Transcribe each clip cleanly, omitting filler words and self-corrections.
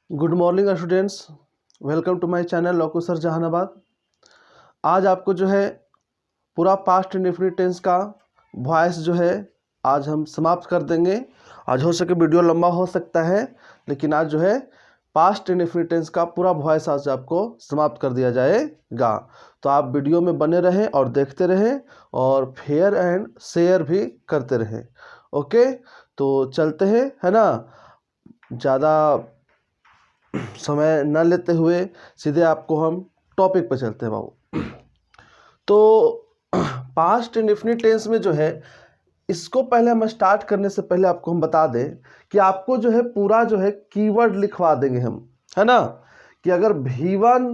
Good morning students, welcome to my channel Lauku sir Jehanabad. आज आपको जो है पूरा पास्ट इंडेफिनिट टेंस का वॉइस जो है आज हम समाप्त कर देंगे। आज हो सके वीडियो लंबा हो सकता है, लेकिन आज जो है पास्ट इंडेफिनिट टेंस का पूरा वॉइस आज आपको समाप्त कर दिया जाएगा। तो आप वीडियो में बने रहें और देखते रहें और फेयर एंड शेयर भी करते रहें। ओके, तो चलते हैं, है ना। ज़्यादा समय न लेते हुए सीधे आपको हम टॉपिक पर चलते हैं बाबू। तो पास्ट इंडेफिनिट टेंस में जो है, इसको पहले हम स्टार्ट करने से पहले आपको हम बता दें कि आपको जो है पूरा जो है कीवर्ड लिखवा देंगे हम, है ना। कि अगर V1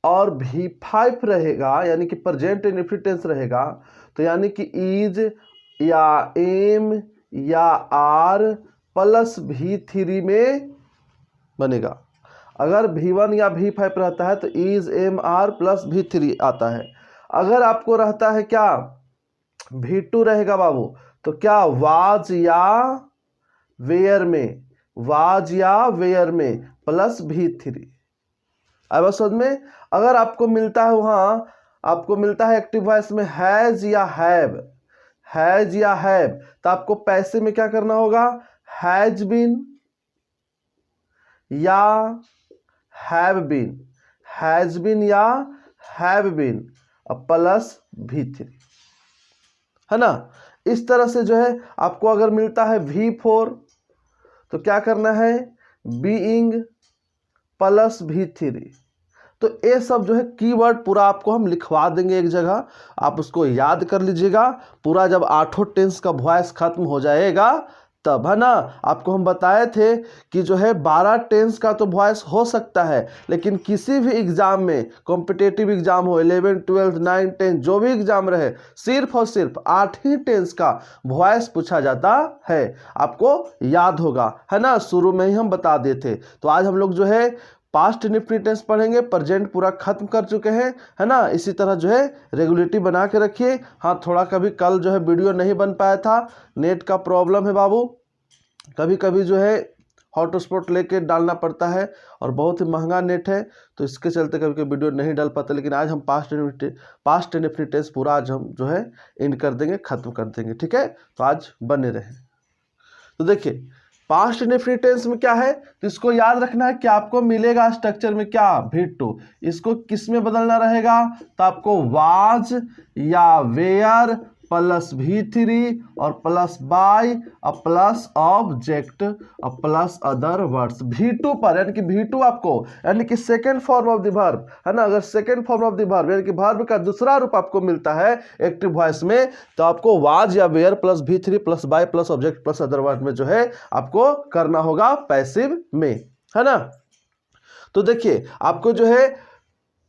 और V5 रहेगा, यानी कि प्रेजेंट इंडेफिनिट टेंस रहेगा, तो यानी कि इज या एम या आर प्लस V3 में बनेगा। अगर V1 या V5 रहता है तो is M R plus V3 आता है। अगर आपको रहता है क्या V2 रहेगा बाबू, तो क्या वाज या वेयर में, वाज या वेयर में प्लस V3। अब समझ में। अगर आपको मिलता है वहां, आपको मिलता है एक्टिव वॉइस में हैज या हैव, हैज या हैव, तो आपको पैसे में क्या करना होगा, हैज बीन या हैव बीन, हैज बीन या हैव बीन प्लस V3, है ना। इस तरह से जो है आपको अगर मिलता है V4 तो क्या करना है, बीइंग प्लस V3। तो ये सब जो है कीवर्ड पूरा आपको हम लिखवा देंगे एक जगह, आप उसको याद कर लीजिएगा। पूरा जब 8 टेंस का वॉइस खत्म हो जाएगा तब, है ना। आपको हम बताए थे कि जो है 12 टेंस का तो वॉइस हो सकता है, लेकिन किसी भी एग्जाम में, कॉम्पिटेटिव एग्जाम हो, 11, 12, 9, 10 जो भी एग्जाम रहे, सिर्फ और सिर्फ 8 ही टेंस का वॉइस पूछा जाता है। आपको याद होगा, है ना, शुरू में ही हम बता दिए थे। तो आज हम लोग जो है पास्ट इंडेफिनिट टेंस पढ़ेंगे, प्रेजेंट पूरा खत्म कर चुके हैं, है ना। इसी तरह जो है रेगुलरिटी बना के रखिए। हाँ, थोड़ा कभी कल जो है वीडियो नहीं बन पाया था, नेट का प्रॉब्लम है बाबू। कभी कभी जो है हॉटस्पॉट लेके डालना पड़ता है और बहुत ही महंगा नेट है, तो इसके चलते कभी कभी वीडियो नहीं डाल पाते। लेकिन आज हम पास्ट इंडेफिनिट टेंस पूरा आज हम जो है एंड कर देंगे, खत्म कर देंगे, ठीक है। तो आज बने रहें। तो देखिए पास्ट इंडेफिनिट टेंस में क्या है, तो इसको याद रखना है कि आपको मिलेगा स्ट्रक्चर में क्या, V2। इसको किस में बदलना रहेगा, तो आपको वाज या वेयर प्लस V3 और plus by plus object plus other words V2 पर, यानी कि V2 आपको, यानी कि second form of the verb, है ना। अगर second form of the verb यानी कि वर्ब का दूसरा रूप आपको मिलता है एक्टिव वॉइस में, तो आपको वाज या were plus V3 plus by plus object plus other word में जो है आपको करना होगा पैसिव में, है ना। तो देखिए आपको जो है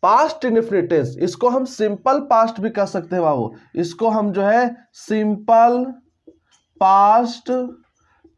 पास्ट इंडेफिनिट टेंस, इसको हम सिंपल पास्ट भी कह सकते हैं बाबू। इसको हम जो है सिंपल पास्ट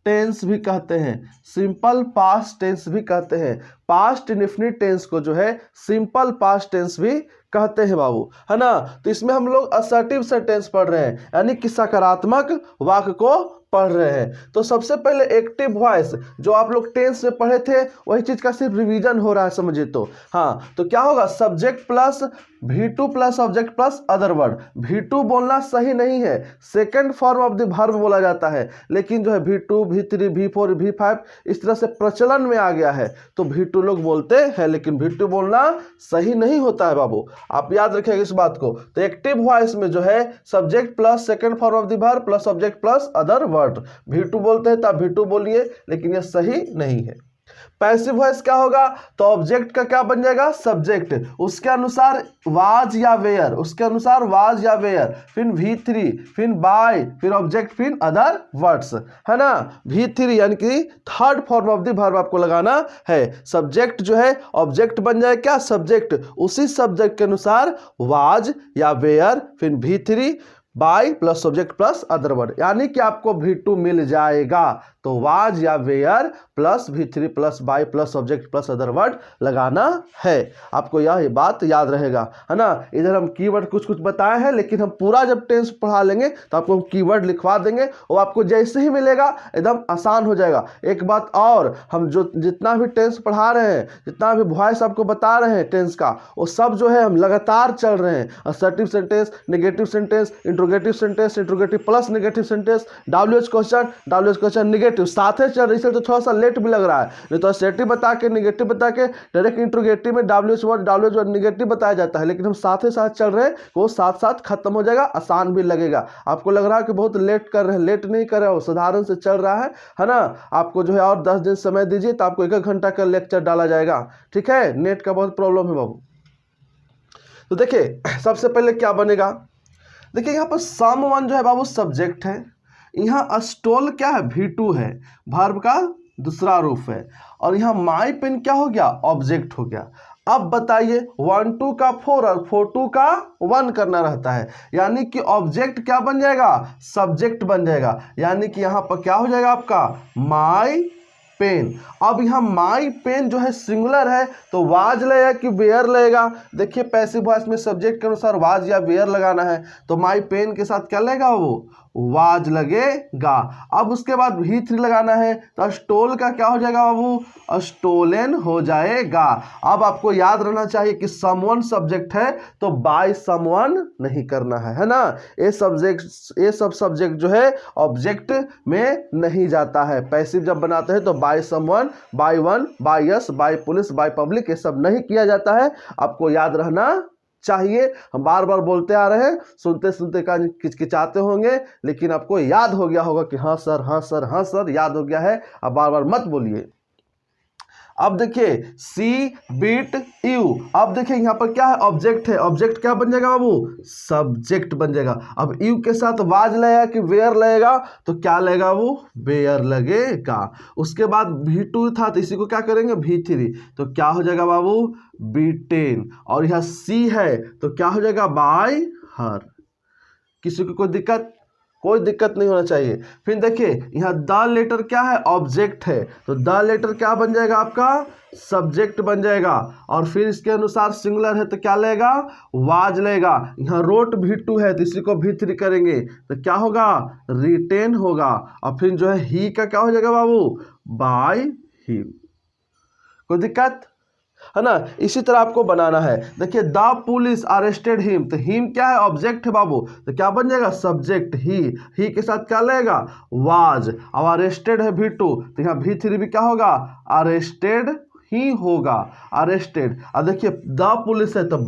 टेंस भी कहते हैं, सिंपल पास्ट टेंस भी कहते हैं। पास्ट इंडेफिनिट टेंस को जो है सिंपल पास्ट टेंस भी कहते हैं बाबू, है ना। तो इसमें हम लोग असर्टिव सेंटेंस पढ़ रहे हैं, यानी कि सकारात्मक वाक्य को पढ़ रहे हैं। तो सबसे पहले एक्टिव वॉइस जो आप लोग टेंस में पढ़े थे, वही चीज का सिर्फ रिवीजन हो रहा है, समझिए। तो हाँ, तो क्या होगा, subject plus V2 plus object plus other word. V2 बोलना सही नहीं है, second form of the verb बोला जाता है, लेकिन जो है V2, V3, V4, V5 इस तरह से प्रचलन में आ गया है, तो V2 लोग बोलते हैं, लेकिन V2 बोलना सही नहीं होता है बाबू, आप याद रखिएगा इस बात को। तो एक्टिव वॉइस में जो है subject plus second form of the verb plus object plus other word, V2 बोलते हैं तब V2 बोलिए, लेकिन यह सही नहीं है। पैसिव वॉइस क्या होगा, तो ऑब्जेक्ट का क्या बन जाएगा, सब्जेक्ट, उसके अनुसार वाज या वेयर, उसके अनुसार वाज या वेयर, फिर V3, फिर बाय, फिर ऑब्जेक्ट, फिर अदर वर्ड्स, है ना। V3 यानी कि third form of the verb आपको लगाना है। सब्जेक्ट जो है ऑब्जेक्ट बन जाए क्या, सब्जेक्ट, उसी सब्जेक्ट के अनुसार वाज या वेयर, फिर V3 by plus subject plus other word, यानी कि आपको V2 मिल जाएगा। तो वाज या were plus V3 plus by plus object plus other word लगाना है। आपको यह बात याद रहेगा, है ना। इधर हम कीवर्ड कुछ कुछ बताए हैं, लेकिन हम पूरा जब टेंस पढ़ा लेंगे तो आपको हम कीवर्ड लिखवा देंगे, वो आपको जैसे ही मिलेगा एकदम आसान हो जाएगा। एक बात और, हम जो जितना भी टेंस पढ़ा रहे हैं, जितना भी वॉइस आपको बता रहे हैं टेंस का, वो सब जो है हम लगातार चल रहे हैं। Assertive sentence, negative sentence, interrogative sentence, interrogative plus negative sentence, WH question negative साथ ही चल रही है। तो थोड़ा सा लेट भी लग रहा है, नहीं तो असर्टिव बता के नेगेटिव बता के डायरेक्ट इंट्रोगेटिव में WH वर्ड नेगेटिव बताया जाता है, लेकिन हम साथ ही साथ चल रहे हैं, वो साथ साथ खत्म हो जाएगा, आसान भी लगेगा। आपको लग रहा है कि बहुत लेट कर रहे हैं, लेट नहीं कर रहे हो, साधारण से चल रहा है ना। आपको जो है और 10 दिन समय दीजिए तो आपको 1 घंटा का लेक्चर डाला जाएगा, ठीक है। नेट का बहुत प्रॉब्लम है बाबू। तो देखिए सबसे पहले क्या बनेगा, देखिए यहाँ पर समवन जो है बाबू सब्जेक्ट है, यहाँ स्टोल क्या है, V2 है, वर्ब का दूसरा रूप है, और यहाँ माई पेन क्या हो गया, ऑब्जेक्ट हो गया। अब बताइए 1 2 का 4 और 4 2 का 1 करना रहता है, यानी कि ऑब्जेक्ट क्या बन जाएगा, सब्जेक्ट बन जाएगा। यानी कि यहाँ पर क्या हो जाएगा आपका माई पेन। अब यहाँ माई पेन जो है सिंगुलर है, तो वाज लगेगा कि वेयर लगेगा। देखिए पैसिव वॉइस में सब्जेक्ट के अनुसार वाज या वेयर लगाना है, तो माई पेन के साथ क्या लगेगा, वो वाज लगेगा। अब उसके बाद V3 लगाना है, तो स्टोल का क्या हो जाएगा बाबू, स्टोलन हो जाएगा। अब आपको याद रहना चाहिए कि समवन सब्जेक्ट है तो बाय समवन नहीं करना है ना। ये सब सब्जेक्ट जो है ऑब्जेक्ट में नहीं जाता है। पैसिव जब बनाते हैं तो by someone, by one, by yes, by police, by public, ये सब नहीं किया जाता है। आपको याद रहना चाहिए। हम बार बार बोलते आ रहे हैं, सुनते सुनते का किचकिचाते होंगे, लेकिन आपको याद हो गया होगा कि हाँ सर, हाँ सर, हाँ सर, याद हो गया है। अब बार बार मत बोलिए। अब देखिए सी बीट यू, अब देखिए यहाँ पर क्या है, ऑब्जेक्ट है, ऑब्जेक्ट क्या बन जाएगा बाबू, सब्जेक्ट बन जाएगा। अब यू के साथ वाज लगेगा कि वेयर लगेगा, तो क्या लगेगा वो, वेयर लगेगा। उसके बाद V2 था तो इसी को क्या करेंगे, V3, तो क्या हो जाएगा बाबू, B10। और यहाँ सी है तो क्या हो जाएगा, बाय हर। किसी को कोई दिक्कत नहीं होना चाहिए। फिर देखिए यहाँ द लेटर क्या है, ऑब्जेक्ट है, तो द लेटर क्या बन जाएगा आपका, सब्जेक्ट बन जाएगा। और फिर इसके अनुसार सिंगुलर है तो क्या लेगा, वाज लेगा। यहाँ रोट V2 है तो इसी को V3 करेंगे तो क्या होगा, रिटेन होगा। और फिर जो है ही का क्या हो जाएगा बाबू, बाय ही। कोई दिक्कत है ना। इसी तरह आपको बनाना है। देखिए द पुलिस अरेस्टेड हिम, तो हिम क्या है, ऑब्जेक्ट है बाबू, तो क्या बन जाएगा, सब्जेक्ट ही के साथ क्या लगेगा, वाज। अब अरेस्टेड है V2, तो यहाँ V3 भी क्या होगा, अरेस्टेड ही होगा, अरेस्टेड। अब देखिए द पुलिस है तो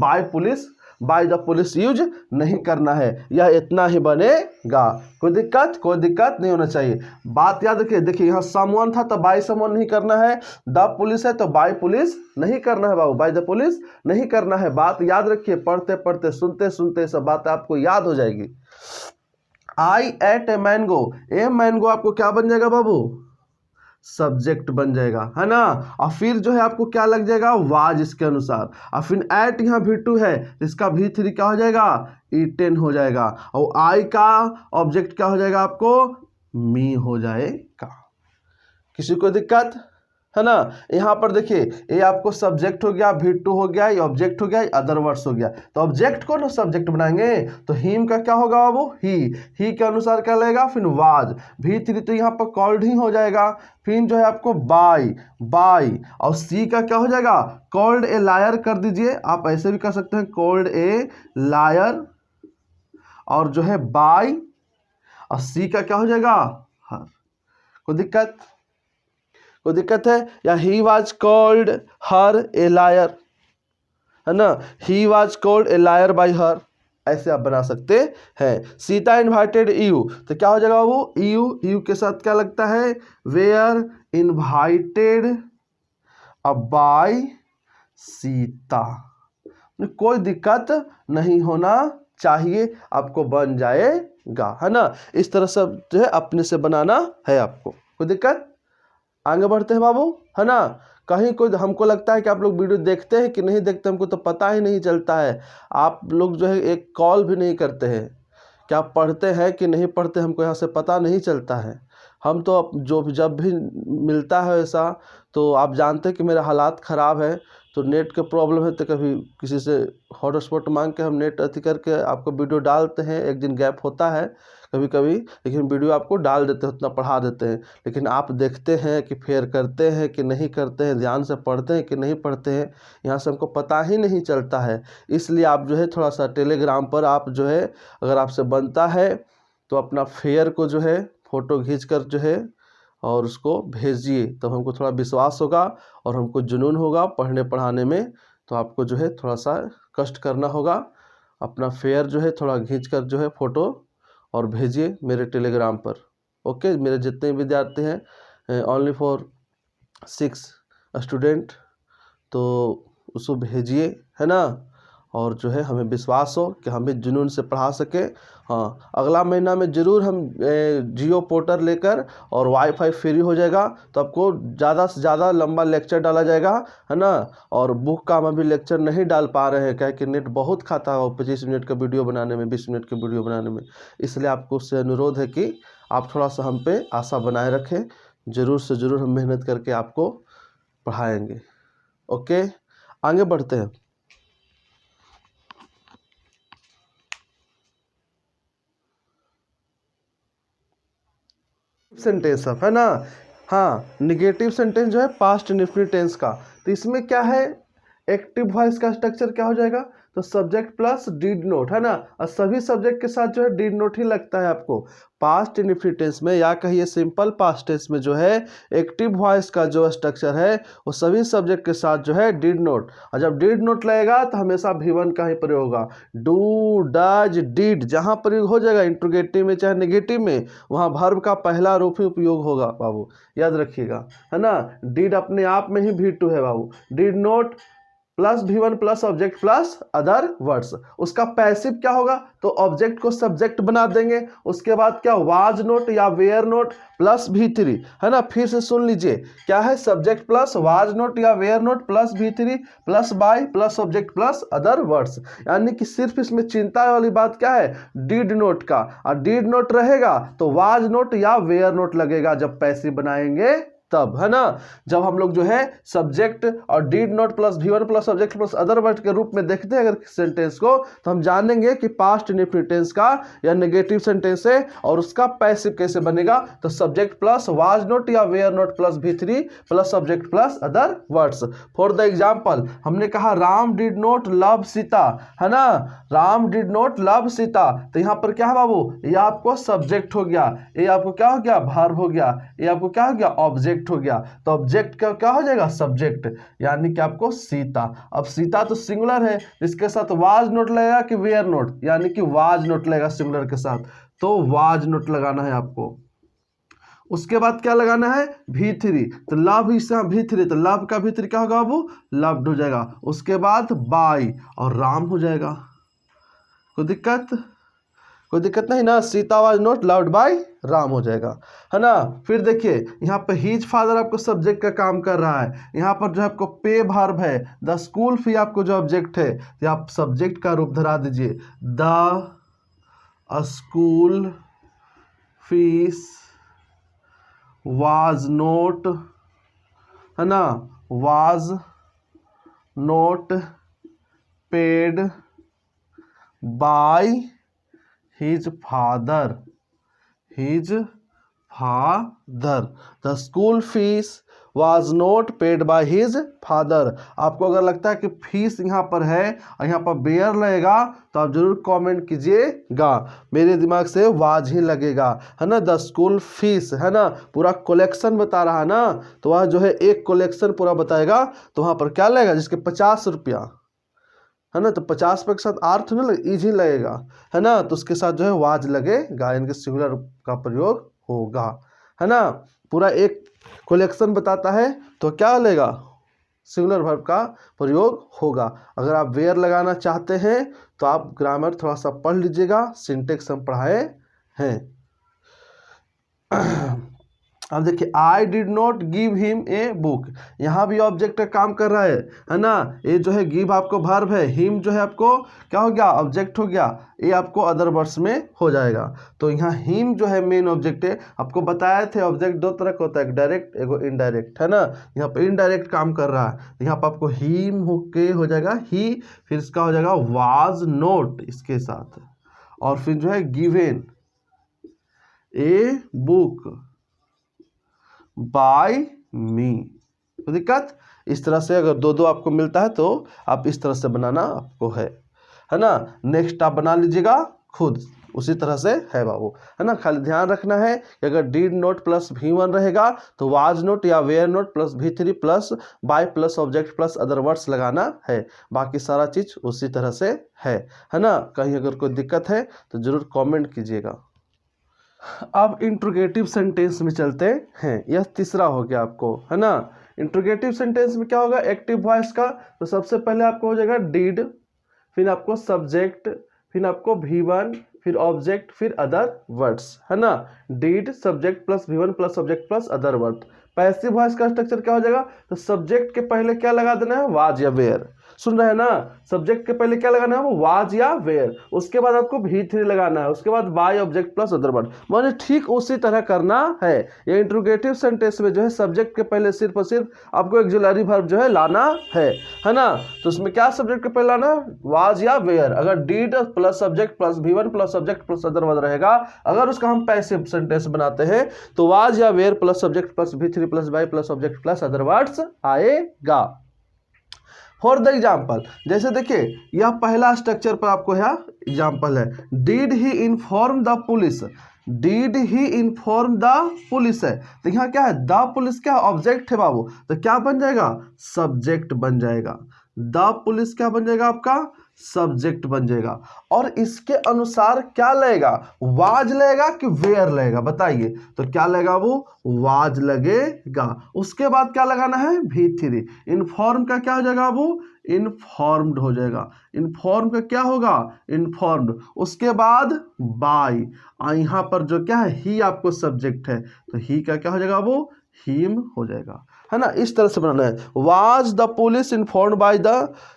बाय द पुलिस यूज नहीं करना है, यह इतना ही बनेगा। कोई दिक्कत नहीं होना चाहिए। बात याद रखिए, देखिए यहाँ समवन था तो बाय समवन नहीं करना है, द पुलिस है तो बाय पुलिस नहीं करना है बाबू, बाय द पुलिस नहीं करना है। बात याद रखिए, पढ़ते पढ़ते सुनते सुनते सब बातें आपको याद हो जाएगी। I ate a mango, a mango आपको क्या बन जाएगा बाबू, सब्जेक्ट बन जाएगा, है ना। और फिर जो है आपको क्या लग जाएगा, वाज इसके अनुसार। और फिर एट यहाँ V2 है, इसका V3 क्या हो जाएगा, E10 हो जाएगा। और आई का ऑब्जेक्ट क्या हो जाएगा आपको, मी हो जाएगा। किसी को दिक्कत है ना। यहाँ पर देखिए ये आपको सब्जेक्ट हो गया, V2 हो गया, ये ऑब्जेक्ट हो गया, अदर वर्ड्स हो गया। तो ऑब्जेक्ट को ना सब्जेक्ट बनाएंगे तो हिम का क्या होगा बाबू, ही के अनुसार क्या लगेगा, फिर वाज। V3 तो यहाँ पर कॉल्ड ही हो जाएगा। फिर जो है आपको बाय, और सी का क्या हो जाएगा, कॉल्ड ए लायर कर दीजिए, आप ऐसे भी कर सकते हैं, कॉल्ड ए लायर। और जो है बाय और सी का क्या हो जाएगा, हर। कोई दिक्कत है। या he was called her A lawyer, है ना, he was called a lawyer bye हर, ऐसे आप बना सकते हैं। सीता इन्वाइटेड यू, तो क्या हो जाएगा वो, यू के साथ क्या लगता है, वेयर इन्वाइटेड बाय सीता। कोई दिक्कत नहीं होना चाहिए, आपको बन जाएगा, है ना। इस तरह से जो है अपने से बनाना है आपको। कोई दिक्कत, आगे बढ़ते हैं बाबू, है ना। कहीं कोई हमको लगता है कि आप लोग वीडियो देखते हैं कि नहीं देखते, हमको तो पता ही नहीं चलता है। आप लोग जो है एक कॉल भी नहीं करते हैं, क्या आप पढ़ते हैं कि नहीं पढ़ते, हमको यहाँ से पता नहीं चलता है हम तो जब भी मिलता है ऐसा, तो आप जानते हैं कि मेरा हालात ख़राब है, तो नेट के प्रॉब्लम है, तो कभी किसी से हॉटस्पॉट मांग के हम नेट अति करके आपको वीडियो डालते हैं। एक दिन गैप होता है कभी कभी, लेकिन वीडियो आपको डाल देते हैं, उतना पढ़ा देते हैं। लेकिन आप देखते हैं कि फेयर करते हैं कि नहीं करते हैं, ध्यान से पढ़ते हैं कि नहीं पढ़ते हैं, यहाँ से हमको पता ही नहीं चलता है। इसलिए आप जो है थोड़ा सा टेलीग्राम पर आप जो है, अगर आपसे बनता है तो अपना फेयर को जो है फ़ोटो खींच कर जो है और उसको भेजिए, तो हमको थोड़ा विश्वास होगा और हमको जुनून होगा पढ़ने पढ़ाने में। तो आपको जो है थोड़ा सा कष्ट करना होगा, अपना फेयर जो है थोड़ा खींच कर जो है फ़ोटो और भेजिए मेरे टेलीग्राम पर। ओके, मेरे जितने विद्यार्थी हैं, ओनली फॉर 6 स्टूडेंट, तो उसको भेजिए, है ना। और जो है हमें विश्वास हो कि हम भी जुनून से पढ़ा सकें। हाँ, अगला महीना में ज़रूर हम जियो पोर्टल लेकर और वाईफाई फ्री हो जाएगा, तो आपको ज़्यादा से ज़्यादा लंबा लेक्चर डाला जाएगा, है ना। और बुक का हम अभी लेक्चर नहीं डाल पा रहे हैं, क्या कि नेट बहुत खाता है, और 25 मिनट का वीडियो बनाने में, 20 मिनट का वीडियो बनाने में। इसलिए आपको उससे अनुरोध है कि आप थोड़ा सा हम पे आशा बनाए रखें, ज़रूर से ज़रूर हम मेहनत करके आपको पढ़ाएंगे। ओके, आगे बढ़ते हैं। सेंटेंस अब, है ना। हाँ, निगेटिव सेंटेंस जो है पास्ट इंडेफिनिट टेंस का, तो इसमें क्या है, एक्टिव वॉइस का स्ट्रक्चर क्या हो जाएगा, तो सब्जेक्ट प्लस डीड नोट, है ना। और सभी सब्जेक्ट के साथ जो है डीड नोट ही लगता है आपको पास्ट इंडेफिनिट टेंस में, या कहिए सिंपल पास्ट टेंस में जो है एक्टिव वॉइस का जो स्ट्रक्चर है वो सभी सब्जेक्ट के साथ जो है डीड नोट। और जब डीड नोट लगेगा तो हमेशा V1 का ही प्रयोग होगा। डू, डज, डीड जहाँ प्रयोग हो जाएगा इंट्रोगेटिव में चाहे नेगेटिव में, वहाँ वर्ब का पहला रूप ही उपयोग होगा बाबू, याद रखिएगा, है ना। डीड अपने आप में ही V2 है बाबू। Did not plus V1 plus object plus other words, उसका पैसिव क्या होगा, तो ऑब्जेक्ट को सब्जेक्ट बना देंगे। उसके बाद क्या, वाज नोट या वेयर नोट प्लस V3, है ना। फिर से सुन लीजिए, क्या है, सब्जेक्ट प्लस वाज नोट या were not plus V3 plus by plus object plus other words. यानी कि सिर्फ इसमें चिंता वाली बात क्या है, डीड नोट का, और डीड नोट रहेगा तो वाज नोट या वेयर नोट लगेगा जब पैसिव बनाएंगे तब, है ना। जब हम लोग जो है सब्जेक्ट और did not plus V1 plus object plus other word के रूप में देखते हैं अगर सेंटेंस को, तो हम जानेंगे कि पास्ट इंडेफिनिट टेंस का या नेगेटिव सेंटेंस है, और उसका पैसिव कैसे बनेगा, तो सब्जेक्ट प्लस वाज नोट या were not plus V3 plus object plus other words. For the example, हमने कहा Ram did not love Sita, है ना। Ram did not love Sita, तो यहाँ पर क्या है बाबू, ये आपको सब्जेक्ट हो गया, ये आपको क्या हो गया, वर्ब हो गया, ये आपको क्या हो गया, ऑब्जेक्ट हो गया। तो ऑब्जेक्ट का क्या हो जाएगा, सब्जेक्ट, यानी कि आपको सीता। अब सीता तो सिंगुलर है, इसके साथ वाज नोट लगेगा कि वेयर नोट, यानी कि वाज नोट लगेगा सिंगुलर के साथ, तो वाज नोट लगाना है आपको। उसके बाद क्या लगाना है, V3, तो लव, इसका V3, तो लव का V3 क्या होगा बाबू, लव्ड हो जाएगा। उसके बाद बाय और राम हो जाएगा। कोई दिक्कत नहीं ना, Sita was note loved by Ram हो जाएगा, है ना। फिर देखिए यहाँ पे हीज फादर आपको सब्जेक्ट का काम कर रहा है, यहाँ पर जो आपको पे वर्ब है, द स्कूल फी आपको जो ऑब्जेक्ट है, तो आप सब्जेक्ट का रूप धरा दीजिए, the school fees was note, है ना, was note paid by his father, the school fees was note paid by his father. आपको अगर लगता है कि फीस यहाँ पर है और यहाँ पर बेयर लगेगा, तो आप जरूर कमेंट कीजिएगा। मेरे दिमाग से वाज ही लगेगा, है ना। द स्कूल फीस, है ना, पूरा कलेक्शन बता रहा है ना, तो वह जो है एक कलेक्शन पूरा बताएगा, तो वहाँ पर क्या लगेगा, जिसके 50 रुपया, है ना, तो 50 रुपये के साथ आर्थ में इजी लगेगा, है ना, तो उसके साथ जो है वाज लगेगा, इनके सिंगुलर का प्रयोग होगा, है ना। पूरा एक कलेक्शन बताता है तो क्या लेगा, सिंगुलर वर्ब का प्रयोग होगा। अगर आप वेयर लगाना चाहते हैं तो आप ग्रामर थोड़ा सा पढ़ लीजिएगा, सिंटेक्स हम पढ़ाए हैं। अब देखिए I did not give him a book, यहाँ भी ऑब्जेक्ट का काम कर रहा है ना। ये जो है गिव आपको वर्ब है, हिम जो है आपको क्या हो गया, ऑब्जेक्ट हो गया, ये आपको अदर वर्ड्स में हो जाएगा। तो यहाँ हिम जो है मेन ऑब्जेक्ट है। आपको बताए थे ऑब्जेक्ट दो तरह का होता है, एक डायरेक्ट एगो इनडायरेक्ट, है ना। यहाँ पे इनडायरेक्ट काम कर रहा है, यहाँ पर आपको हिम होके हो जाएगा ही, फिर इसका हो जाएगा वाज नॉट इसके साथ, और फिर जो है गिवेन ए बुक बाय मी। तो दिक्कत इस तरह से अगर दो दो आपको मिलता है तो आप इस तरह से बनाना आपको है ना। नेक्स्ट आप बना लीजिएगा खुद, उसी तरह से है बाबू, है ना। खाली ध्यान रखना है कि अगर डिड नोट प्लस V1 रहेगा तो वाज नोट या were not plus V3 plus by plus object plus other words लगाना है। बाकी सारा चीज उसी तरह से है ना। कहीं अगर कोई दिक्कत है तो जरूर कमेंट कीजिएगा। अब इंट्रोगेटिव सेंटेंस में चलते हैं, यह तीसरा हो गया आपको, है ना। इंट्रोगेटिव सेंटेंस में क्या होगा, एक्टिव वॉइस का। तो सबसे पहले आपको हो जाएगा डिड, फिर आपको सब्जेक्ट, फिर आपको V1, फिर ऑब्जेक्ट, फिर अदर वर्ड्स, है ना। Did subject plus V1 plus object plus other word. Passive voice का स्ट्रक्चर क्या हो जाएगा, तो सब्जेक्ट के पहले क्या लगा देना है, वाज या वेयर। सुन रहे हैं ना, सब्जेक्ट के पहले क्या लगाना है, वो वाज या वेयर। उसके बाद आपको V3 लगाना है, उसके बाद by object plus other word. माने ठीक उसी तरह करना है। ये इंट्रोगेटिव सेंटेंस में जो है सब्जेक्ट के पहले सिर्फ और सिर्फ आपको ऑक्सिलरी वर्ब जो है लाना है ना। तो उसमें क्या सब्जेक्ट के पहले लाना, वाज या वेयर। अगर did plus subject plus V1 plus subject plus other word रहेगा, अगर उसका हम पैसिव सेंटेंस बनाते हैं तो वाज या were plus subject plus V3 plus by plus object plus other words आएगा। फॉर द एग्जाम्पल, जैसे देखिए यह पहला स्ट्रक्चर पर आपको यह एग्जाम्पल है, did he inform the police. Did he inform the police है, तो यहाँ क्या है, द पुलिस क्या ऑब्जेक्ट है बाबू, तो क्या बन जाएगा, सब्जेक्ट बन जाएगा। द पुलिस क्या बन जाएगा आपका, सब्जेक्ट बन जाएगा। और इसके अनुसार क्या लगेगा, वाज लगेगा कि वेयर लगेगा, बताइए। तो क्या लगेगा, वो वाज लगेगा। उसके बाद क्या लगाना है, V3। इन्फॉर्म का क्या हो जाएगा, वो इन्फॉर्म्ड हो जाएगा। इन्फॉर्म का क्या होगा, इन्फॉर्म्ड। उसके बाद बाय, यहाँ पर जो क्या है, ही आपको सब्जेक्ट है, तो ही का क्या हो जाएगा, वो हिम हो जाएगा, है ना। इस तरह से बनाना है। Was the police informed by the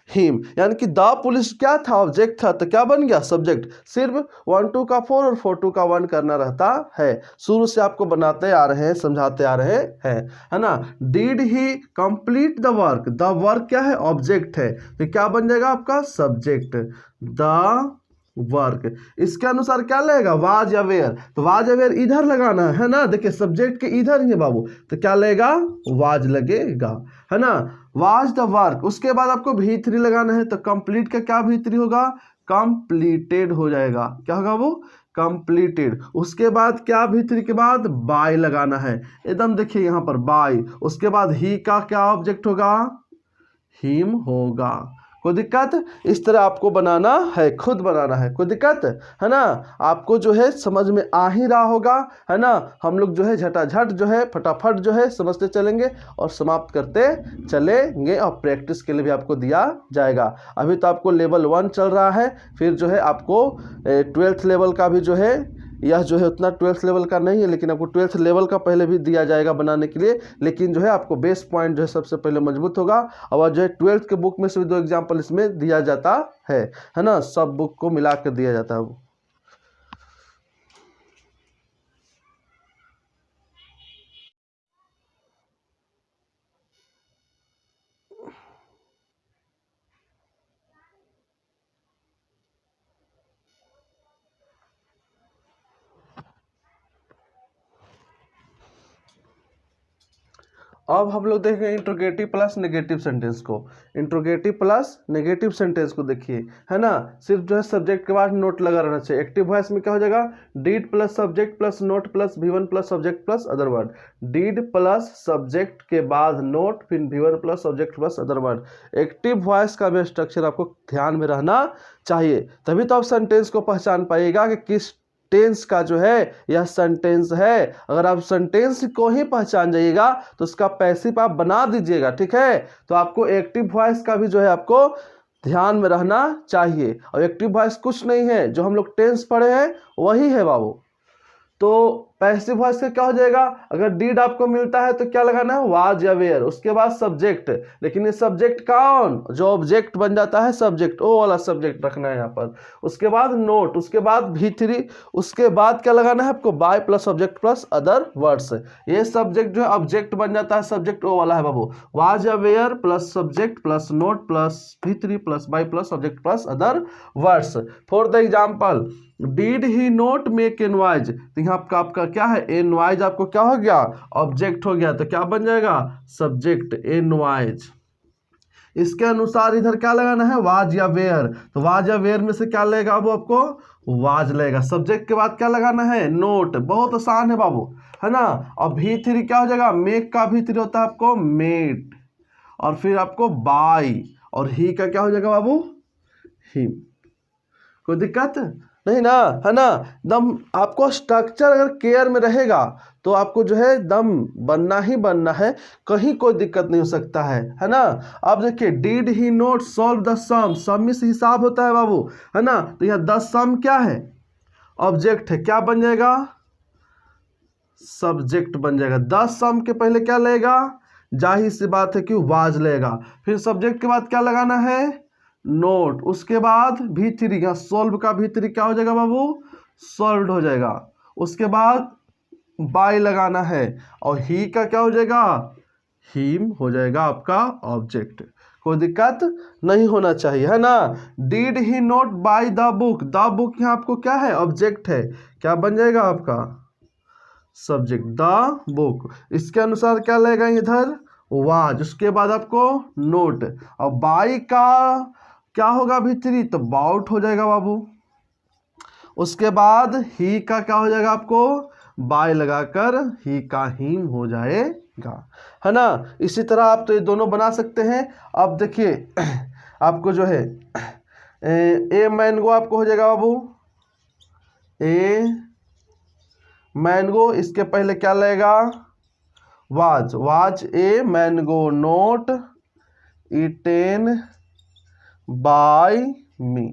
him, यानी कि द पुलिस क्या था, ऑब्जेक्ट था, तो क्या बन गया, सब्जेक्ट। सिर्फ 1 2 का 4 और 4 2 का 1 करना रहता है। शुरू से आपको बनाते आ रहे हैं, समझाते आ रहे हैं, है ना। Did he complete the work, the work क्या है, ऑब्जेक्ट है, तो क्या बन जाएगा आपका, सब्जेक्ट। द वर्क, इसके अनुसार क्या लगेगा, वाज या वेयर। तो वाज या वेयर इधर लगाना है ना, देखिए सब्जेक्ट के इधर ही है बाबू, तो क्या लगेगा, वाज लगेगा, है ना। Was the work. उसके बाद आपको V3 लगाना है, तो कंप्लीट का क्या V3 होगा, कंप्लीटेड हो जाएगा, क्या होगा वो, कंप्लीटेड। उसके बाद क्या, V3 के बाद बाय लगाना है, एकदम देखिए यहाँ पर बाय। उसके बाद ही का क्या ऑब्जेक्ट होगा, हिम होगा। कोई दिक्कत, इस तरह आपको बनाना है, खुद बनाना है, कोई दिक्कत है ना। आपको जो है समझ में आ ही रहा होगा, है ना। हम लोग जो है झटाझट जो है फटाफट जो है समझते चलेंगे और समाप्त करते चलेंगे, और प्रैक्टिस के लिए भी आपको दिया जाएगा। अभी तो आपको लेवल 1 चल रहा है, फिर जो है आपको 12th लेवल का भी जो है, यह जो है उतना 12th लेवल का नहीं है, लेकिन आपको 12th लेवल का पहले भी दिया जाएगा बनाने के लिए। लेकिन जो है आपको बेस पॉइंट जो है सबसे पहले मजबूत होगा, और जो है 12th के बुक में से भी 2 एग्जाम्पल इसमें दिया जाता है ना। सब बुक को मिला कर दिया जाता है। अब हम लोग देखेंगे इंट्रोगेटिव प्लस नेगेटिव सेंटेंस को। इंट्रोगेटिव प्लस नेगेटिव सेंटेंस को देखिए, है ना। सिर्फ जो है सब्जेक्ट के बाद नोट लगा रहना चाहिए। एक्टिव वॉइस में क्या हो जाएगा, did plus subject plus not plus V1 plus subject plus other word. Did plus subject के बाद नोट, फिर V1 plus subject plus other word. Active voice का भी स्ट्रक्चर आपको ध्यान में रहना चाहिए, तभी तो आप सेंटेंस को पहचान पाइएगा कि किस टेंस का जो है यह सेंटेंस है। अगर आप सेंटेंस को ही पहचान जाइएगा तो उसका पैसिव आप बना दीजिएगा, ठीक है। तो आपको एक्टिव वॉइस का भी जो है आपको ध्यान में रहना चाहिए। और एक्टिव वॉइस कुछ नहीं है, जो हम लोग टेंस पढ़े हैं वही है बाबू। तो पैसिव वॉइस का क्या हो जाएगा, अगर डीड आपको मिलता है तो क्या लगाना है, वाज या वेयर, उसके बाद सब्जेक्ट, लेकिन ये सब्जेक्ट कौन, जो ऑब्जेक्ट बन जाता है सब्जेक्ट, वो वाला सब्जेक्ट रखना है यहाँ पर। उसके बाद नोट, उसके बाद V3, उसके बाद क्या लगाना है आपको, by plus subject plus other words. ये सब्जेक्ट जो है ऑब्जेक्ट बन जाता है, सब्जेक्ट वो वाला है बाबू, वाज या were plus subject plus not plus V3 plus by plus subject plus other words. For the example, did he not make invoice, तो यहाँ आपका क्या है, इनवाइज आपको क्या हो गया, ऑब्जेक्ट हो गया, तो क्या बन जाएगा, सब्जेक्ट इनवाइज। इसके अनुसार इधर क्या लगाना है, वाज या वेयर, तो वाज या वेयर में से क्या लेगा वो आपको, वाज लेगा। सब्जेक्ट के बाद क्या लगाना है, नोट, बहुत आसान है बाबू, है ना। और V3 क्या हो जाएगा, मेक का V3 होता है आपको मेड, और फिर आपको बाय, और ही का क्या हो जाएगा बाबू, हिम। कोई दिक्कत नहीं ना, है ना। दम आपको स्ट्रक्चर अगर केयर में रहेगा तो आपको जो है दम बनना ही बनना है, कहीं कोई दिक्कत नहीं हो सकता है ना। अब देखिए, did he not solve the sum, sum में से हिसाब होता है बाबू, है ना। तो यहाँ द सम क्या है, ऑब्जेक्ट है, क्या बन जाएगा, सब्जेक्ट बन जाएगा। द सम के पहले क्या लेगा, जाहिर सी बात है कि वाज लेगा, फिर सब्जेक्ट के बाद क्या लगाना है, नोट, उसके बाद V3, यहाँ सॉल्व का V3 क्या हो जाएगा बाबू, सॉल्व्ड हो जाएगा। उसके बाद बाय लगाना है, और ही का क्या हो जाएगा, हिम हो जाएगा आपका ऑब्जेक्ट। कोई दिक्कत नहीं होना चाहिए, है ना। Did he note by the book, the book यहाँ आपको क्या है, ऑब्जेक्ट है, क्या बन जाएगा आपका, सब्जेक्ट, द बुक। इसके अनुसार क्या लगेगा इधर, वाज, उसके बाद आपको नोट, और बाय का क्या होगा V3, तो बाउट हो जाएगा बाबू। उसके बाद ही का क्या हो जाएगा आपको, बाय लगाकर ही का हिम हो जाएगा, है ना। इसी तरह आप तो ये दोनों बना सकते हैं। अब देखिए आपको जो है ए मैंगो आपको हो जाएगा बाबू, ए मैंगो, इसके पहले क्या लगेगा, was, was a mango not eaten by me.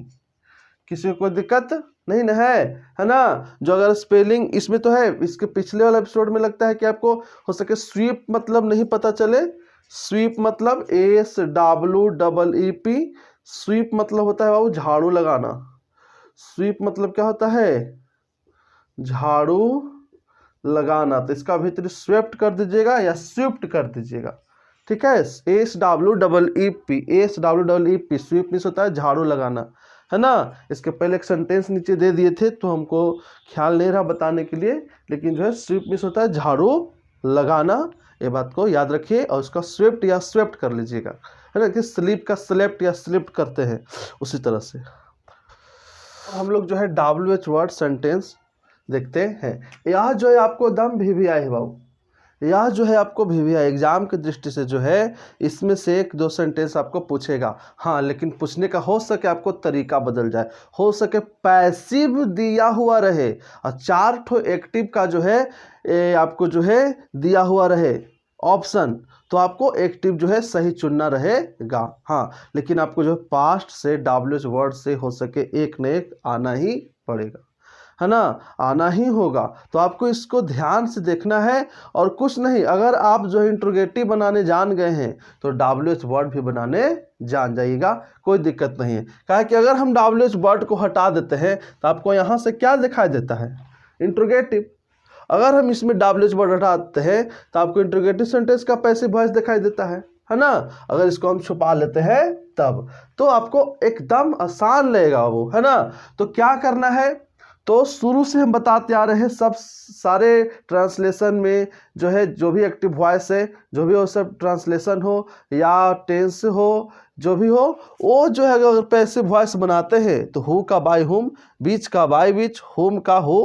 किसी को कोई दिक्कत नहीं ना है ना। जो अगर स्पेलिंग इसमें तो है, इसके पिछले वाले एपिसोड में लगता है कि आपको हो सके स्वीप मतलब नहीं पता चले। स्वीप मतलब SWEEP, स्वीप मतलब होता है बाबू झाड़ू लगाना। स्वीप मतलब क्या होता है, झाड़ू लगाना। तो इसका भीतर स्वेप्ट कर दीजिएगा या स्विफ्ट कर दीजिएगा, ठीक है। SWEEP, स्वीप मीन्स होता है झाड़ू लगाना, है ना। इसके पहले एक सेंटेंस नीचे दे दिए थे तो हमको ख्याल नहीं रहा बताने के लिए, लेकिन जो है स्वीप मीन्स होता है झाड़ू लगाना, ये बात को याद रखिए। और उसका स्विफ्ट या स्वेप्ट कर लीजिएगा, है ना, कि स्लीप का स्लेप्ट या स्लिप्ट करते हैं उसी तरह से। हम लोग जो है WH वर्ड सेंटेंस देखते हैं। यह जो है आपको दम VVI है बाबू, यह जो है आपको VVI एग्जाम की दृष्टि से जो है इसमें से 1-2 सेंटेंस आपको पूछेगा। हाँ, लेकिन पूछने का हो सके आपको तरीका बदल जाए, हो सके पैसिव दिया हुआ रहे और 4 ठो एक्टिव का जो है आपको जो है दिया हुआ रहे ऑप्शन, तो आपको एक्टिव जो है सही चुनना रहेगा। हाँ, लेकिन आपको जो पास्ट से WH वर्ड से हो सके एक न एक आना ही पड़ेगा, है ना, आना ही होगा। तो आपको इसको ध्यान से देखना है और कुछ नहीं, अगर आप जो है इंट्रोगेटिव बनाने जान गए हैं तो WH वर्ड भी बनाने जान जाइएगा, कोई दिक्कत नहीं है। कहा कि अगर हम WH वर्ड को हटा देते हैं तो आपको यहाँ से क्या दिखाई देता है, इंट्रोगेटिव। अगर हम इसमें WH वर्ड हटाते हैं तो आपको इंट्रोगेटिव सेंटेंस का पैसिव वॉइस दिखाई देता है ना। अगर इसको हम छुपा लेते हैं तब तो आपको एकदम आसान लगेगा वो, है ना। तो क्या करना है, तो शुरू से हम बताते आ रहे हैं सब सारे ट्रांसलेशन में जो है जो भी एक्टिव वॉइस है, जो भी वो सब ट्रांसलेशन हो या टेंस हो, जो भी हो वो जो है अगर पैसिव वॉइस बनाते हैं तो हु का बाय हुम, बीच का बाय बीच, हुम का हु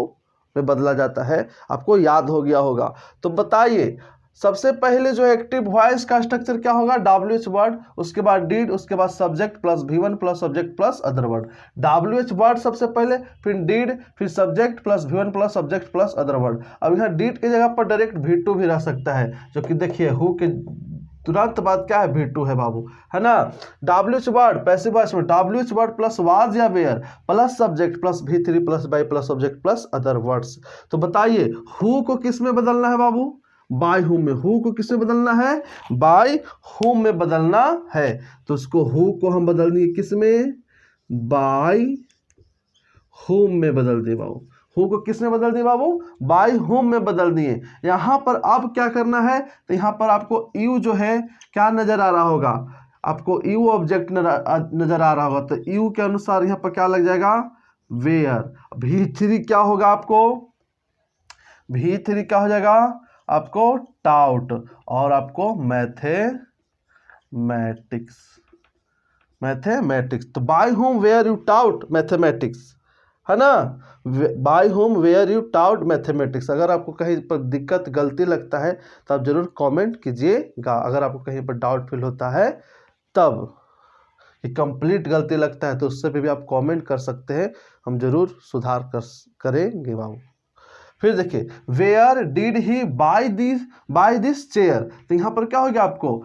में बदला जाता है। आपको याद हो गया होगा। तो बताइए सबसे पहले जो एक्टिव वॉइस का स्ट्रक्चर क्या होगा, WH वर्ड, उसके बाद डिड, उसके बाद subject plus V1 plus subject plus other word. WH word सबसे पहले, फिर डिड, फिर subject plus V1 plus subject plus other word. अब यहाँ डिड की जगह पर डायरेक्ट V2 भी रह सकता है, जो कि देखिए हु के तुरंत बाद क्या है, V2 है बाबू, है ना। WH वर्ड पैसिव वॉइस में WH वर्ड प्लस वाज या were plus subject plus V3 plus by plus subject plus other words. तो बताइए हु को किस में बदलना है बाबू, बाय हुम में। हु को किस में बदलना है, बाय हुम में बदलना है। तो उसको हु को हम बदल दिए किस में, बाय हुम में बदल दिए बाबू। हु को किस में बदल दिए बाबू, बाय हुम में बदल दिए। यहां पर अब क्या करना है, तो यहां पर आपको यू जो है क्या नजर आ रहा होगा, आपको यू ऑब्जेक्ट नजर आ रहा होगा। तो यू के अनुसार यहां पर क्या लग जाएगा, वेयर। V3 क्या होगा आपको, V3 क्या हो जाएगा आपको, टाउट। और आपको मैथमेटिक्स। तो by whom were you taught mathematics, है ना। By whom were you taught mathematics. अगर आपको कहीं पर दिक्कत गलती लगता है तो आप जरूर कमेंट कीजिएगा। अगर आपको कहीं पर डाउट फील होता है तब, कि कंप्लीट गलती लगता है तो उससे भी आप कमेंट कर सकते हैं, हम जरूर सुधार करेंगे बाबू। फिर देखिए where did he buy this chair. तो यहाँ पर क्या हो गया आपको,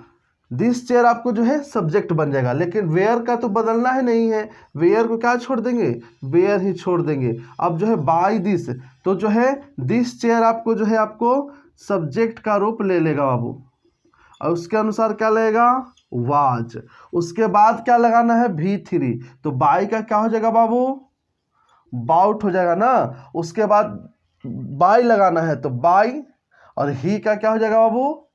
दिस चेयर आपको जो है सब्जेक्ट बन जाएगा, लेकिन वेयर का तो बदलना है नहीं है, वेयर को क्या छोड़ देंगे, वेयर ही छोड़ देंगे। अब जो है बाय दिस, तो जो है दिस चेयर आपको जो है आपको सब्जेक्ट का रूप ले लेगा बाबू, और उसके अनुसार क्या लगेगा, वाज। उसके बाद क्या लगाना है, V3। तो बाय का क्या हो जाएगा बाबू, बाउट हो जाएगा ना। उसके बाद बाय लगाना है तो बाय, और ही का क्या हो जाएगा बाबू,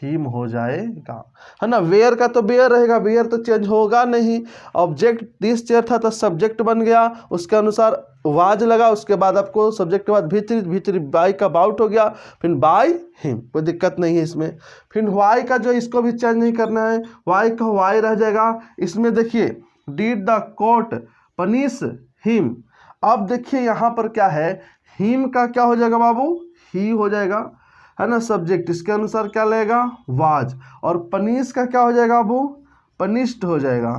हिम हो जाएगा, है ना। वेयर का तो वेयर रहेगा, वेयर तो चेंज होगा नहीं। ऑब्जेक्ट दिस चेयर था तो सब्जेक्ट बन गया, उसके अनुसार वाज लगा। उसके बाद आपको सब्जेक्ट के बाद V3 बाय का बाउट हो गया, फिर बाय हिम, कोई दिक्कत नहीं है इसमें। फिर वाई का जो इसको भी चेंज नहीं करना है, वाई का वाई रह जाएगा। इसमें देखिए did the court punish him. अब देखिए यहाँ पर क्या है, हिम का क्या हो जाएगा बाबू, ही हो जाएगा, है ना। सब्जेक्ट इसके अनुसार क्या लगेगा, वाज। और पनिश का क्या हो जाएगा बाबू, पनिश्ड हो जाएगा।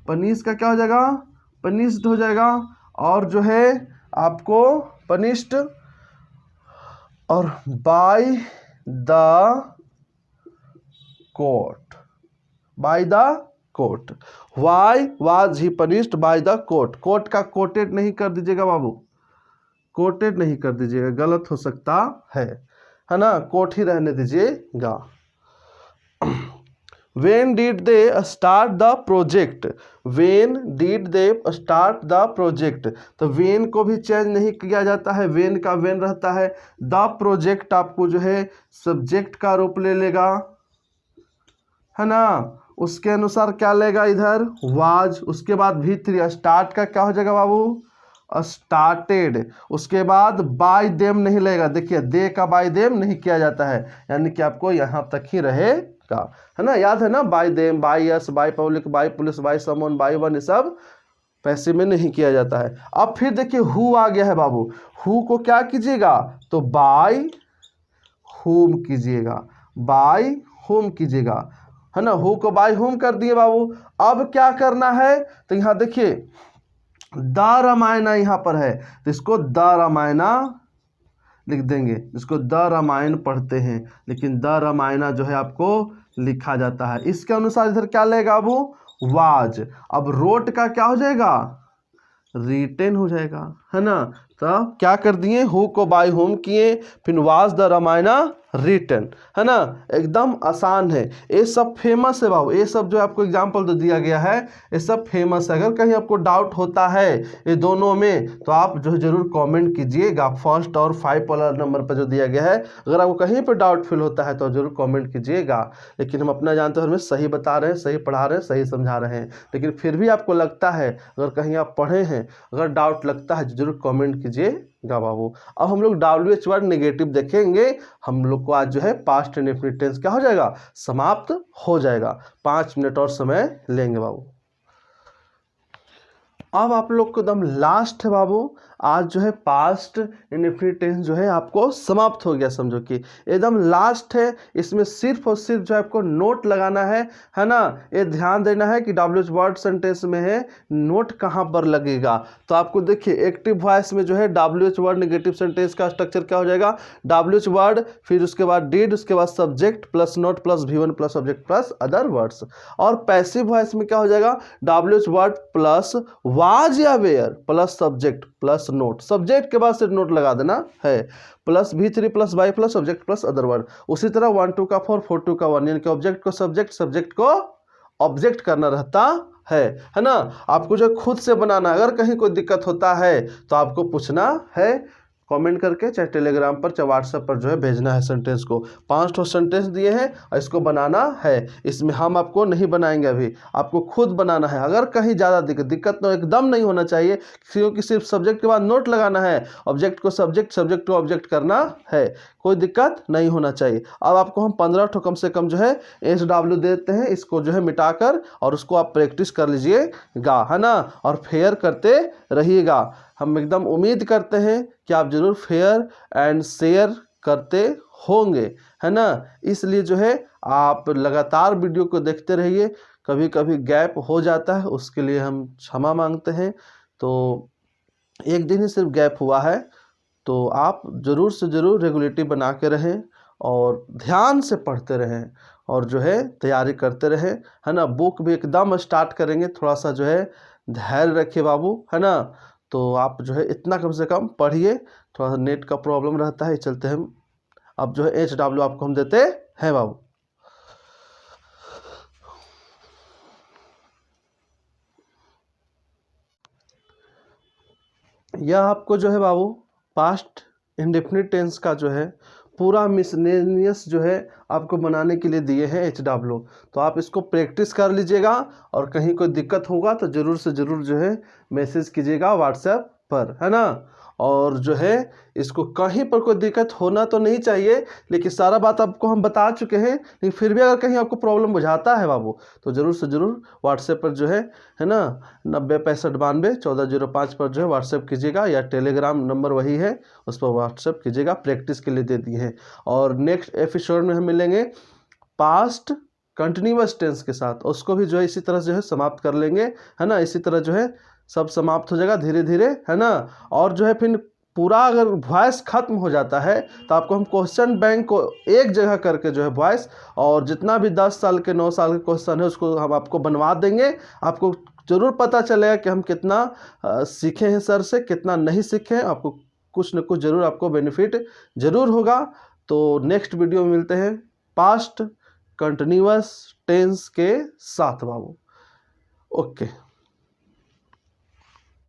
पनिश का क्या हो जाएगा, पनिश्ड हो जाएगा। और जो है आपको पनिश्ड और by the court, by the court. Why was he punished by the court. Court का कोटेड नहीं कर दीजिएगा बाबू, कोटेड नहीं कर दीजिएगा, गलत हो सकता है ना। कोट ही रहने दीजिएगा। When did they start the project? When did they start the project? तो when को भी चेंज नहीं किया जाता है, when का when रहता है। the project आपको जो है सब्जेक्ट का रूप ले लेगा, है ना। उसके अनुसार क्या लेगा इधर, वाज। उसके बाद V3 स्टार्ट का क्या हो जाएगा बाबू, स्टार्टेड। उसके बाद बाय देम नहीं लगेगा, देखिए दे का बाय देम नहीं किया जाता है, यानी कि आपको यहाँ तक ही रहेगा, है ना। याद है ना, by them, by yes, by public, by police, by someone, by one, ये सब पैसे में नहीं किया जाता है। अब फिर देखिए हु आ गया है बाबू। हु को क्या कीजिएगा, तो बाय होम कीजिएगा, बाय होम कीजिएगा, है ना। हु को बाय होम कर दिए बाबू। अब क्या करना है, तो यहाँ देखिए द रामायणा यहाँ पर है, तो इसको द रामायणा लिख देंगे। इसको द रामायण पढ़ते हैं, लेकिन द रामायणा जो है आपको लिखा जाता है। इसके अनुसार इधर क्या लगेगा वो, वाज। अब रोट का क्या हो जाएगा, रिटेन हो जाएगा, है ना। तो क्या कर दिए, हु को बाय होम किए, फिर वाज द रामायणा रिटन, है ना। एकदम आसान है, ये सब फेमस है बाबू। ये सब जो आपको एग्जाम्पल तो दिया गया है, ये सब फेमस है। अगर कहीं आपको डाउट होता है ये दोनों में, तो आप जो है जरूर कमेंट कीजिएगा। फर्स्ट और 5 वाला नंबर पर जो दिया गया है, अगर आपको कहीं पर डाउट फील होता है तो जरूर कमेंट कीजिएगा। लेकिन हम अपना जानते हैं, हमें सही बता रहे हैं, सही पढ़ा रहे हैं, सही समझा रहे हैं। लेकिन फिर भी आपको लगता है, अगर कहीं आप पढ़े हैं, अगर डाउट लगता है जरूर कमेंट कीजिएगा बाबू। अब हम लोग WH वर्ड नेगेटिव देखेंगे। हम लोग को आज जो है पास्ट इंडेफिनिट टेंस क्या हो जाएगा, समाप्त हो जाएगा। 5 मिनट और समय लेंगे बाबू। अब आप लोग को एकदम लास्ट है बाबू, आज जो है पास्ट इंडेफिनिट टेंस जो है आपको समाप्त हो गया, समझो कि एकदम लास्ट है। इसमें सिर्फ और सिर्फ जो है आपको नोट लगाना है ना। ये ध्यान देना है कि WH वर्ड सेंटेंस में है, नोट कहाँ पर लगेगा। तो आपको देखिए एक्टिव वॉइस में जो है WH वर्ड नेगेटिव सेंटेंस का स्ट्रक्चर क्या हो जाएगा, WH वर्ड, फिर उसके बाद डिड, उसके बाद subject plus not plus V1 plus subject plus other words. और पैसिव वॉइस में क्या हो जाएगा, WH वर्ड प्लस वाज या were plus subject plus not, subject के बाद सिर्फ नोट लगा देना है, plus V3 plus by plus subject plus other word. उसी तरह 1 2 का 4 4 2 का 1, यानी कि ऑब्जेक्ट को सब्जेक्ट, सब्जेक्ट को ऑब्जेक्ट करना रहता है ना। आपको जो खुद से बनाना, अगर कहीं कोई दिक्कत होता है तो आपको पूछना है कमेंट करके, चाहे टेलीग्राम पर चाहे व्हाट्सएप पर जो है भेजना है सेंटेंस को। 5 सेंटेंस दिए हैं और इसको बनाना है। इसमें हम आपको नहीं बनाएंगे, अभी आपको खुद बनाना है। अगर कहीं ज़्यादा दिक्कत तो एकदम नहीं होना चाहिए, क्योंकि सिर्फ सब्जेक्ट के बाद नोट लगाना है, ऑब्जेक्ट को सब्जेक्ट, सब्जेक्ट को ऑब्जेक्ट करना है, कोई दिक्कत नहीं होना चाहिए। अब आपको हम 15 कम से कम जो है SW देते हैं, इसको जो है मिटाकर और उसको आप प्रैक्टिस कर लीजिएगा, है ना, और फेयर करते रहिएगा। हम एकदम उम्मीद करते हैं कि आप जरूर फेयर एंड शेयर करते होंगे, है ना। इसलिए जो है आप लगातार वीडियो को देखते रहिए, कभी कभी गैप हो जाता है, उसके लिए हम क्षमा मांगते हैं। तो एक दिन ही सिर्फ गैप हुआ है, तो आप ज़रूर से ज़रूर रेगुलरिटी बना के रहें और ध्यान से पढ़ते रहें और जो है तैयारी करते रहें, है ना। बुक भी एकदम स्टार्ट करेंगे, थोड़ा सा जो है धैर्य रखिए बाबू, है ना। तो आप जो है इतना कम से कम पढ़िए, थोड़ा सा नेट का प्रॉब्लम रहता है, चलते हैं। अब जो है HW आपको हम देते हैं बाबू। यह आपको जो है बाबू पास्ट इंडेफिनिट टेंस का जो है पूरा मिसलेनियस जो है आपको बनाने के लिए दिए हैं HW। तो आप इसको प्रैक्टिस कर लीजिएगा और कहीं कोई दिक्कत होगा तो ज़रूर से ज़रूर जो है मैसेज कीजिएगा व्हाट्सएप पर, है ना। और जो है इसको कहीं पर कोई दिक्कत होना तो नहीं चाहिए, लेकिन सारा बात आपको हम बता चुके हैं। लेकिन फिर भी अगर कहीं आपको प्रॉब्लम बुझाता है बाबू तो ज़रूर से ज़रूर व्हाट्सएप पर जो है ना 90 65 92 1405 पर जो है व्हाट्सएप कीजिएगा, या टेलीग्राम नंबर वही है, उस पर व्हाट्सएप कीजिएगा, प्रैक्टिस के लिए दे दिए हैं। और नेक्स्ट एपिसोड में हम मिलेंगे पास्ट कंटिन्यूअस टेंस के साथ, उसको भी जो है इसी तरह जो है समाप्त कर लेंगे, है ना। इसी तरह जो है सब समाप्त हो जाएगा धीरे धीरे, है ना। और जो है फिर पूरा अगर वॉइस खत्म हो जाता है तो आपको हम क्वेश्चन बैंक को एक जगह करके जो है वॉइस, और जितना भी 10 साल के 9 साल के क्वेश्चन है उसको हम आपको बनवा देंगे। आपको ज़रूर पता चलेगा कि हम कितना सीखे हैं सर से, कितना नहीं सीखे हैं। आपको कुछ न कुछ ज़रूर आपको बेनिफिट ज़रूर होगा। तो नेक्स्ट वीडियो में मिलते हैं पास्ट कंटिन्यूअस टेंस के साथ बाबू। ओके।